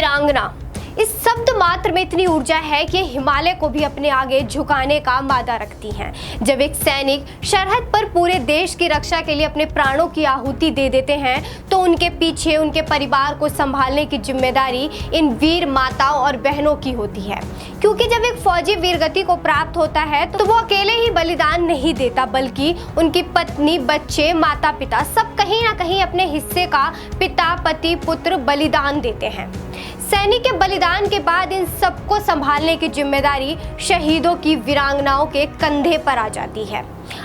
वीरांगना, इस शब्द मात्र में इतनी ऊर्जा है कि हिमालय को भी अपने आगे झुकाने का मादा रखती हैं। जब एक सैनिक सरहद पर पूरे देश की रक्षा के लिए अपने प्राणों की आहुति दे देते हैं तो उनके पीछे उनके परिवार को संभालने की जिम्मेदारी इन वीर माताओं और बहनों की होती है। क्योंकि जब एक फौजी वीरगति को प्राप्त होता है तो वो अकेले ही बलिदान नहीं देता, बल्कि उनकी पत्नी, बच्चे, माता पिता सब कहीं ना कहीं अपने हिस्से का पिता, पति, पुत्र बलिदान देते हैं। सैनिक के बलिदान के बाद इन सबको संभालने की जिम्मेदारी शहीदों की वीरांगनाओं के कंधे पर आ जाती है।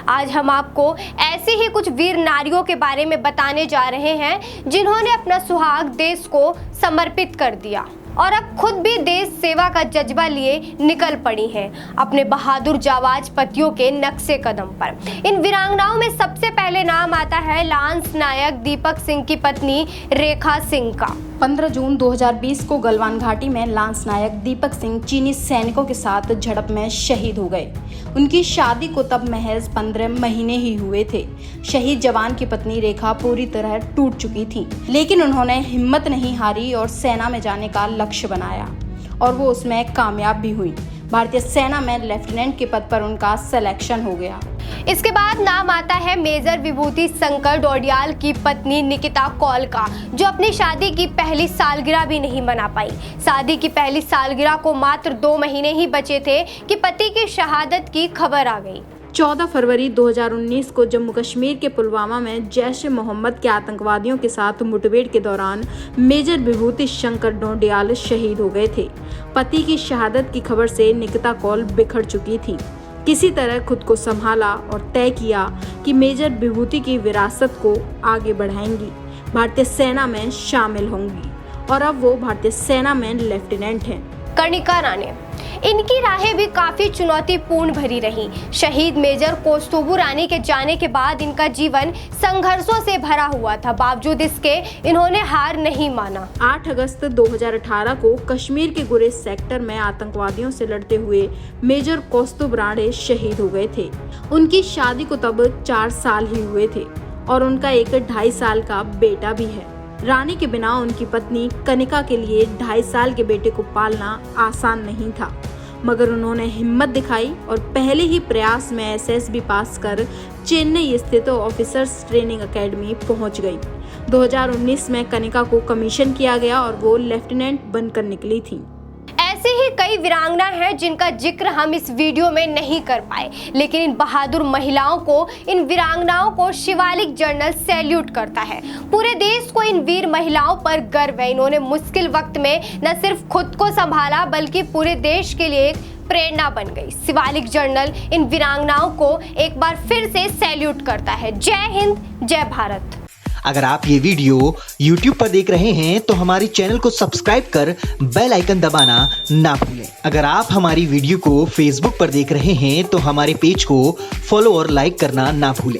आज हम आपको ऐसी ही कुछ वीर नारियों के बारे में बताने जा रहे हैं जिन्होंने अपना सुहाग देश को समर्पित कर दिया और अब खुद भी देश सेवा का जज्बा लिए निकल पड़ी हैं अपने बहादुर जाबाज पतियों के नक्शे कदम पर। इन वीरांगनाओं में सबसे पहले नाम आता है लांस नायक दीपक सिंह की पत्नी रेखा सिंह का। 15 जून 2020 को गलवान घाटी में लांस नायक दीपक सिंह चीनी सैनिकों के साथ झड़प में शहीद हो गए। उनकी शादी को तब महज 15 महीने ही हुए थे। शहीद जवान की पत्नी रेखा पूरी तरह टूट चुकी थी, लेकिन उन्होंने हिम्मत नहीं हारी और सेना में जाने का लक्ष्य बनाया और वो उसमें कामयाब भी हुई। भारतीय सेना में लेफ्टिनेंट के पद पर उनका सिलेक्शन हो गया। इसके बाद नाम आता है मेजर विभूति शंकर डोडियाल की पत्नी निकिता कौल का, जो अपनी शादी की पहली सालगिरह भी नहीं मना पाई। शादी की पहली सालगिरह को मात्र 2 महीने ही बचे थे कि पति की शहादत की खबर आ गई। 14 फरवरी 2019 को जम्मू कश्मीर के पुलवामा में जैश-ए-मोहम्मद के आतंकवादियों के साथ मुठभेड़ के दौरान मेजर विभूति शंकर डोडियाल शहीद हो गए थे। पति की शहादत की खबर से निकिता कौल बिखर चुकी थी। किसी तरह खुद को संभाला और तय किया कि मेजर विभूति की विरासत को आगे बढ़ाएंगी, भारतीय सेना में शामिल होंगी और अब वो भारतीय सेना में लेफ्टिनेंट हैं। कर्णिका राणे, इनकी राहें भी काफी चुनौतीपूर्ण भरी रही। शहीद मेजर कौस्तुभू रानी के जाने के बाद इनका जीवन संघर्षों से भरा हुआ था। बावजूद इसके इन्होंने हार नहीं माना। 8 अगस्त 2018 को कश्मीर के गुरेज सेक्टर में आतंकवादियों से लड़ते हुए मेजर कौस्तुभ राणे शहीद हो गए थे। उनकी शादी को तब 4 साल ही हुए थे और उनका एक 2.5 साल का बेटा भी है। रानी के बिना उनकी पत्नी कनिका के लिए 2.5 साल के बेटे को पालना आसान नहीं था, मगर उन्होंने हिम्मत दिखाई और पहले ही प्रयास में एसएसबी पास कर चेन्नई स्थित ऑफिसर्स ट्रेनिंग एकेडमी पहुंच गई। 2019 में कनिका को कमीशन किया गया और वो लेफ्टिनेंट बनकर निकली थी। ऐसे ही कई वीरांगना हैं जिनका जिक्र हम इस वीडियो में नहीं कर पाए, लेकिन इन बहादुर महिलाओं को, इन वीरांगनाओं को शिवालिक जर्नल सैल्यूट करता है। पूरे देश को इन वीर महिलाओं पर गर्व है। इन्होंने मुश्किल वक्त में न सिर्फ खुद को संभाला बल्कि पूरे देश के लिए एक प्रेरणा बन गई। शिवालिक जर्नल इन वीरांगनाओं को एक बार फिर से सैल्यूट करता है। जय हिंद, जय भारत। अगर आप ये वीडियो YouTube पर देख रहे हैं तो हमारे चैनल को सब्सक्राइब कर बेल आइकन दबाना ना भूलें। अगर आप हमारी वीडियो को Facebook पर देख रहे हैं तो हमारे पेज को फॉलो और लाइक करना ना भूलें।